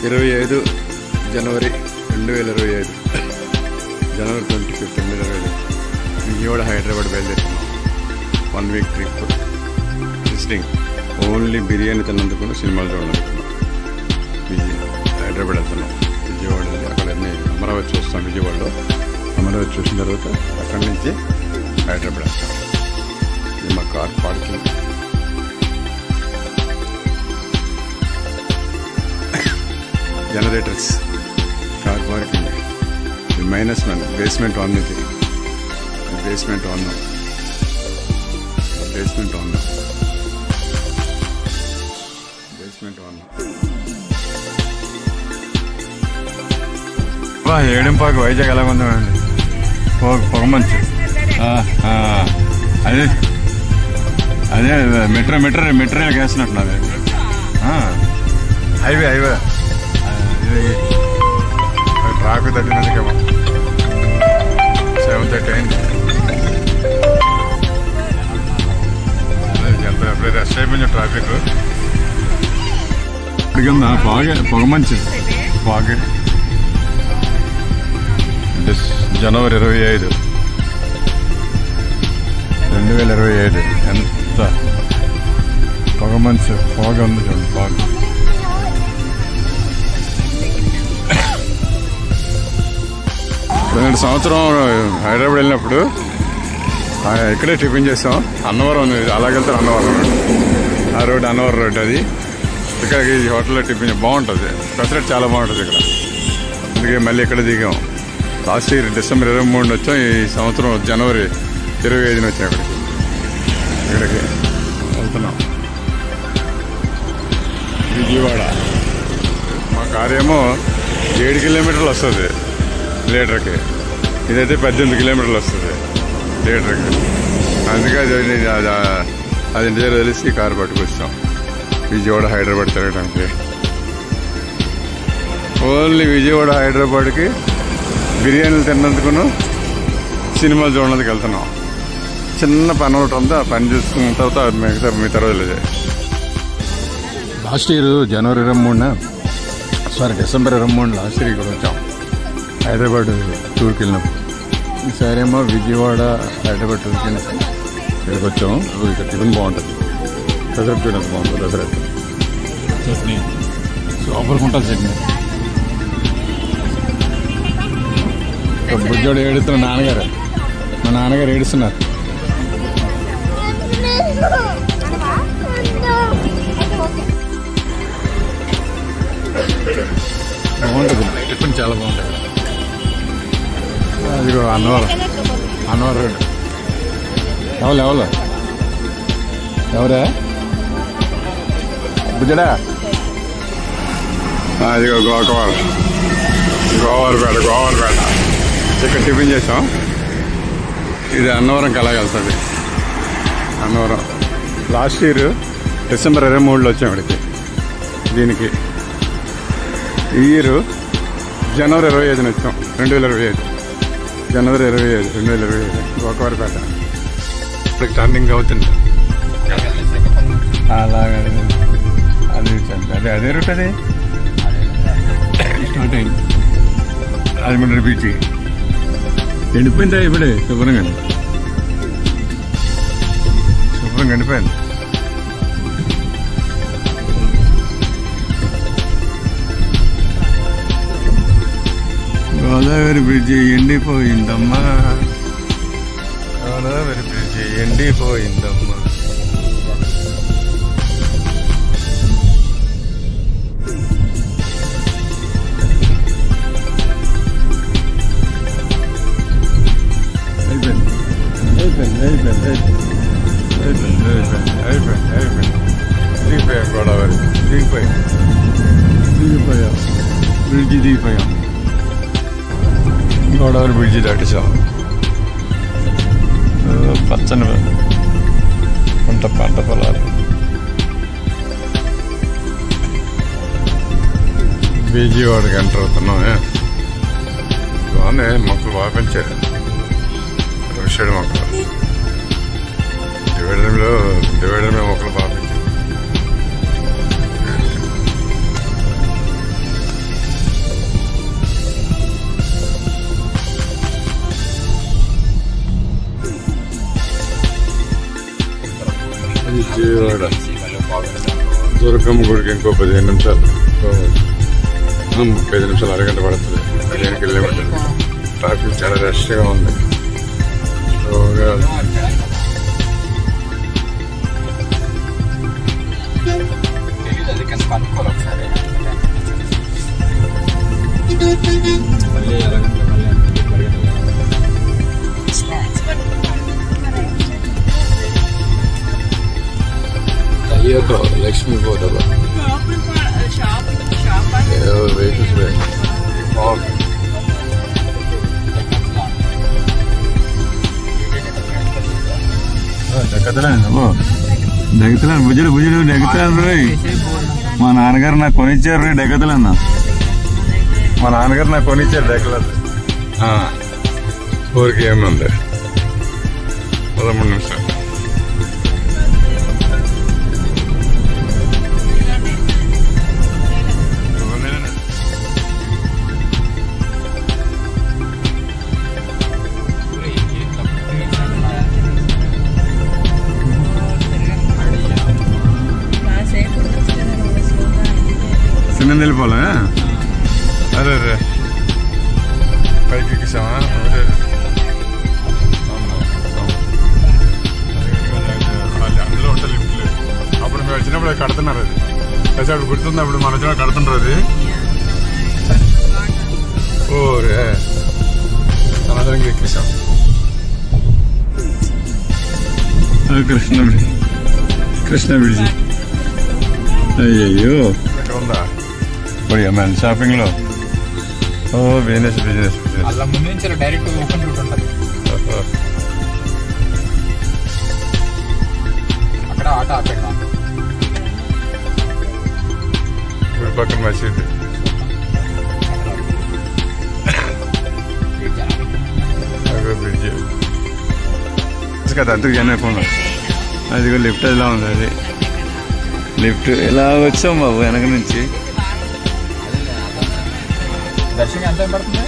25 జనవరి 2025 జనవరి 25, 2025 విజయవాడ హైదరాబాద్ బయలుదేరుతున్నాం. 1 week trip visiting. Only biryani తిన్నందుకు సినిమాలు చూడాలనుకున్నాం. హైదరాబాద్ వెళ్తున్నాం. విజయవాడ అక్కడ అమరావతి చూస్తాం. విజయవాడలో అమరావతి చూసిన తర్వాత అక్కడి నుంచి హైదరాబాద్ వెళ్తాం. ఇది మా car parking. Generators, car parking. ఇది -1, బేస్మెంట్ 1. ఇది బేస్మెంట్ 1. బేస్మెంట్ 1. బేస్మెంట్ 1. ఏడింపాకు వైజాగ్ ఎలా ఉందండి? పొగమంచు. అదే అదే మెట్రో వేస్తున్నట్టున్నది. హైవే ట్రాఫిక్ తగ్గినందుకేమో 7:30 అయింది. ఎంత ఎప్పుడైతే రష్ అయిపోయింది ట్రాఫిక్. కింద పొగమంచు. జనవరి 25, 2025 ఎంత పొగమంచు. పొగ ఉంది చూడండి. పొగ రెండు సంవత్సరం హైదరాబాద్ వెళ్ళినప్పుడు ఇక్కడే టిఫిన్ చేసాం. అన్నవరం ఉంది, అలాగెళ్తారు అన్నవరం రోడ్. ఆ రోడ్ అన్నవరం రోడ్. అది ఇక్కడికి ఈ హోటల్లో టిఫిన్ బాగుంటుంది. పెసరట్టు చాలా బాగుంటుంది ఇక్కడ. అందుకే మళ్ళీ ఇక్కడ దిగాం. లాస్ట్ ఇయర్ డిసెంబర్ 23 వచ్చాం. ఈ సంవత్సరం జనవరి 25 వచ్చాం. ఇక్కడికి వెళ్తున్నాం. విజయవాడ. మా కారు ఏమో 7 కిలోమీటర్లు వస్తుంది లీటర్కి. ఇదైతే 18 కిలోమీటర్లు వస్తుంది లీటర్కి. అందుకే అది ఇంటి తెలిసి కారు పట్టుకొచ్చాం విజయవాడ హైదరాబాద్ తిరగడానికి. ఓన్లీ విజయవాడ హైదరాబాద్కి బిర్యానీలు తిన్నందుకును సినిమాలు చూడడానికి వెళ్తున్నాం. చిన్న పని ఒకటి ఉంది. ఆ పని చూసుకున్న తర్వాత మీ తర్వాత లేదు. లాస్ట్ ఇయర్ జనవరి 23 డిసెంబర్ 23 లాస్ట్ ఇయర్ ఇక్కడ వచ్చాం హైదరాబాద్ టూర్కి వెళ్ళినప్పుడు. ఈసారి ఏమో విజయవాడ హైదరాబాద్ టూర్కి వెళ్ళినప్పుడు ఇక్కడికి వచ్చాము. ఇక్కడ టిఫిన్ బాగుంటుంది. పెసరట్టు చూడండి బాగుంటుంది. పెసరట్టు చట్నీ సూపర్గా ఉంటుంది. చట్నీ బుజ్జోడు ఏడుస్తున్నారు. మా నాన్నగారు ఏడుస్తున్నారు. బాగుంటుంది టిఫిన్, చాలా బాగుంటుంది. అదిగో అన్నవరం రోడ్. ఎవరా బుజ్జడా? అదిగో గోవాలపేట. ఇక్కడ టిఫిన్ చేసాం. ఇది అన్నవరంకి అలాగే వెళ్తుంది. అన్నవరం లాస్ట్ ఇయర్ డిసెంబర్ 23 వచ్చాం ఇక్కడికి. దీనికి ఈ ఇయర్ జనవరి 25 వచ్చాం. 2025 జనవరి 25, 2025 గోకవరపేట. ఇప్పటికి టర్నింగ్ అవుతుంది. అలాగే అదే రూట్. అది స్టార్ట్ అయింది. రాజమండ్రి బీచ్ ఎండిపోయిందా ఇప్పుడే? శుభ్రంగా ఎండిపోయింది. గోదావరి బ్రిడ్జి ఎండిపోయిందమ్మా. గోదావరి బ్రిడ్జి ఎండిపోయిందమ్మా. దిగిపోయాం. గోదావరి దిగిపోయాం. గోదావరి బ్రిడ్జి దాటేసాం. పచ్చని పంట పొలాలు. విజయవాడకి ఎంటర్ అవుతున్నాం. బాగానే మొక్కలు బాగా పెంచారు. రోడ్ మొక్కలు డివైడర్ మీద మొక్కలు బాగా పెంచారు. విజయవాడ దుర్గమ్మ గుడికి ఇంకో 15 నిమిషాలు, 35 నిమిషాలు, అరగంట పడుతుంది. 15 కిలోమీటర్లు. ట్రాఫిక్ చాలా రష్గా ఉంది. అయ్యో లక్ష్మీ పోతావా వెహికల్స్ డెగతలేను భుజుడు డెగతలేను రోయ్. మా నాన్నగారు నాకు కొనిచ్చారు రే డెగతలేనా. మా నాన్నగారు నాకు కొనిచ్చారు డెగలేదు. ఊరికి ఏముంది 13 నిమిషాలు. చిన్న వెళ్ళిపోలే. అరే రే పైకి ఎక్కిసామా. అందులో ఉంటాయి లిఫ్ట్లు. అప్పుడు మేము వచ్చినప్పుడు అది కడుతున్నారు. అది కలిసి అప్పుడు గుర్తుంది. అప్పుడు మన వచ్చినప్పుడు కడుతుంటారు అది. ఓరే అనవసరంగా ఎక్కిసాం. కృష్ణ బ్రిడ్జి. అయ్యయ్యో ఇక్కడ ఉందా ఇప్పుడు ఏమైనా షాపింగ్ లో. బిజినెస్ అలా ముందు నుంచి డైరెక్ట్ ఓపెన్ రూట్ ఉంటుంది. అక్కడ ఆటో ఆపేద్దాం. గుడి పక్కన మసీదు. బ్రిడ్జ్ కదా అందుకు జనకుండా. అది లిఫ్ట్ ఎలా ఉంది. అది లిఫ్ట్ ఎలా వచ్చాం బాబు వెనక నుంచి. దర్శనం ఎంత పడుతుంది.